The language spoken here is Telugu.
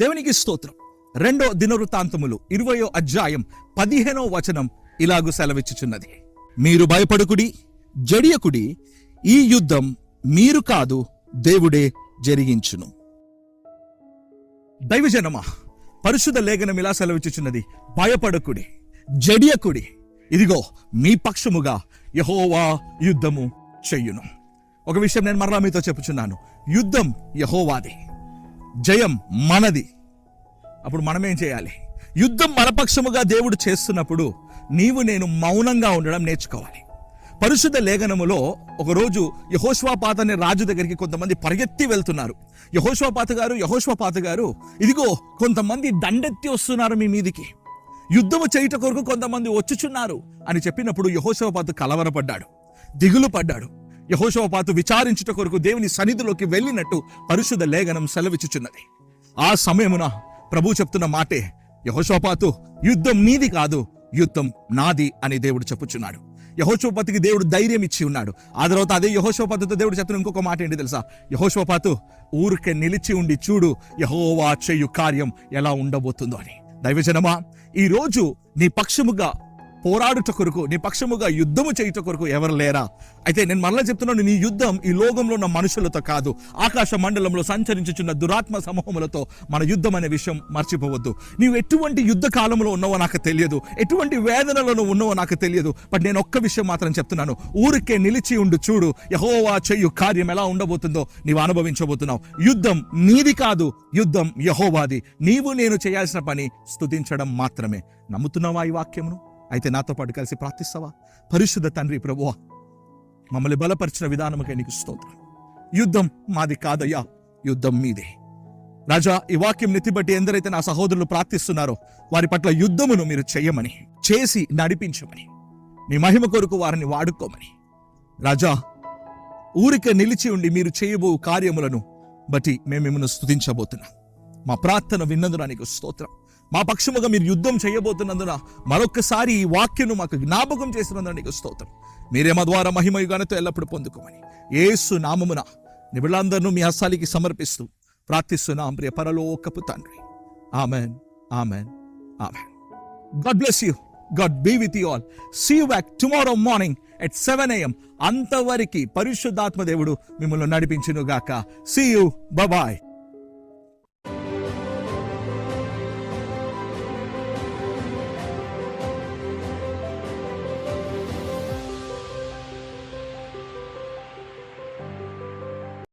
దేవునికి స్తోత్రం. 2 దినవృత్తాంతములు 20వ అధ్యాయం 15వ వచనం ఇలాగు సెలవిచ్చుచున్నది. మీరు భయపడుకుడి, జడియకుడి, ఈ యుద్ధం మీరు కాదు, దేవుడే జరిగించును. దైవజనమా, పరిశుద్ధ లేఖనం ఇలా సెలవిచ్చుచున్నది, భయపడకుడి, జడియకుడి, ఇదిగో మీ పక్షముగా యెహోవా యుద్ధము చెయ్యును. ఒక విషయం నేను మరలా మీతో చెప్పుచున్నాను, యుద్ధం యెహోవాది, జయం మనది. అప్పుడు మనమేం చేయాలి? యుద్ధం మన పక్షముగా దేవుడు చేస్తున్నప్పుడు నీవు నేను మౌనంగా ఉండడం నేర్చుకోవాలి. పరిశుద్ధ లేఖనములో ఒకరోజు యెహోషాపాతు అనే రాజు దగ్గరికి కొంతమంది పరిగెత్తి వెళ్తున్నారు. యెహోషాపాతు గారు, ఇదిగో కొంతమంది దండెత్తి వస్తున్నారు మీ మీదికి, యుద్ధము చేయుట కొరకు కొంతమంది వచ్చుచున్నారు అని చెప్పినప్పుడు యెహోషాపాతు కలవరపడ్డాడు, దిగులు పడ్డాడు. యెహోషాపాతు విచారించుట కొరకు దేవుని సన్నిధిలోకి వెళ్ళినట్టు పరిశుద్ధ లేఖనం సెలవిచ్చుచున్నది. ఆ సమయమున ప్రభు చెప్తున్న మాటే, యెహోషాపాతు, యుద్ధం నీది కాదు, యుద్ధం నాది అని దేవుడు చెప్పుచున్నాడు. యెహోషాపాతుకి దేవుడు ధైర్యం ఇచ్చి ఉన్నాడు. ఆ తర్వాత అదే యెహోషాపాతుతో దేవుడు చెప్తున్న ఇంకొక మాట ఏంటి తెలుసా? యెహోషాపాతు, ఊరికే నిలిచి ఉండి చూడు యెహోవా చేయు కార్యం ఎలా ఉండబోతుందో అని. దైవజనమా, ఈ రోజు నీ పక్షముగా పోరాడుట కొరకు, నీ పక్షముగా యుద్ధము చేయుట కొరకు ఎవరు లేరా? అయితే నేను మరలా చెప్తున్నాను, నీ యుద్ధం ఈ లోకంలో ఉన్న మనుషులతో కాదు, ఆకాశ మండలంలో సంచరించుచున్న దురాత్మ సమూహములతో మన యుద్ధం అనే విషయం మర్చిపోవద్దు. నీవు ఎటువంటి యుద్ధ కాలంలో ఉన్నావో నాకు తెలియదు, ఎటువంటి వేదనలో ఉన్నావో నాకు తెలియదు. బట్ నేను ఒక్క విషయం మాత్రం చెప్తున్నాను, ఊరికే నిలిచి ఉండు చూడు యెహోవా చేయు కార్యం ఎలా ఉండబోతుందో నీవు అనుభవించబోతున్నావు. యుద్ధం నీది కాదు, యుద్ధం యెహోవాది. నీవు నేను చేయాల్సిన పని స్తుతించడం మాత్రమే. నమ్ముతున్నావా ఈ వాక్యమును? అయితే నాతో పాటు కలిసి ప్రార్థిస్తావా? పరిశుద్ధ తండ్రి ప్రభువా, మమ్మల్ని బలపరిచిన విధానముకై నీకు స్తోత్రం. యుద్ధం మాది కాదయ్యా, యుద్ధం మీదే. రాజా, ఈ వాక్యం నెత్తిబట్టి ఎందరైతే నా సహోదరులు ప్రార్థిస్తున్నారో వారి పట్ల యుద్ధమును మీరు చేయమని, చేసి నడిపించమని, నీ మహిమ కొరకు వారిని వాడుకోమని. రాజా, ఊరిక నిలిచి ఉండి మీరు చేయబో కార్యములను బట్టి మేము మిమ్మల్ని స్తుతించబోతున్నాం. మా ప్రార్థన విన్నందున నీకు స్తోత్రం. మా పక్షముగా మీరు యుద్ధం చేయబోతున్నందున మరొక్కసారి ఈ వాక్యను మాకు జ్ఞాపకం చేసినందున నీకు స్తోత్రం. మీరే మా ద్వారా మహిమయు ఘనత ఎల్లప్పుడు పొందుకోమని యేసు నామమున నిబిళ్ళందరినూ మీ హస్తాలకి సమర్పిస్తూ ప్రార్థిస్తున్నాం ప్రియ పరలోకపు తండ్రి. Amen, amen, amen. God bless you. God be with you all. See you back tomorrow morning at 7 AM. అంతవరకు పరిశుద్ధాత్మ దేవుడు మిమ్మల్ని నడిపించును గాక. See you. బాయ్.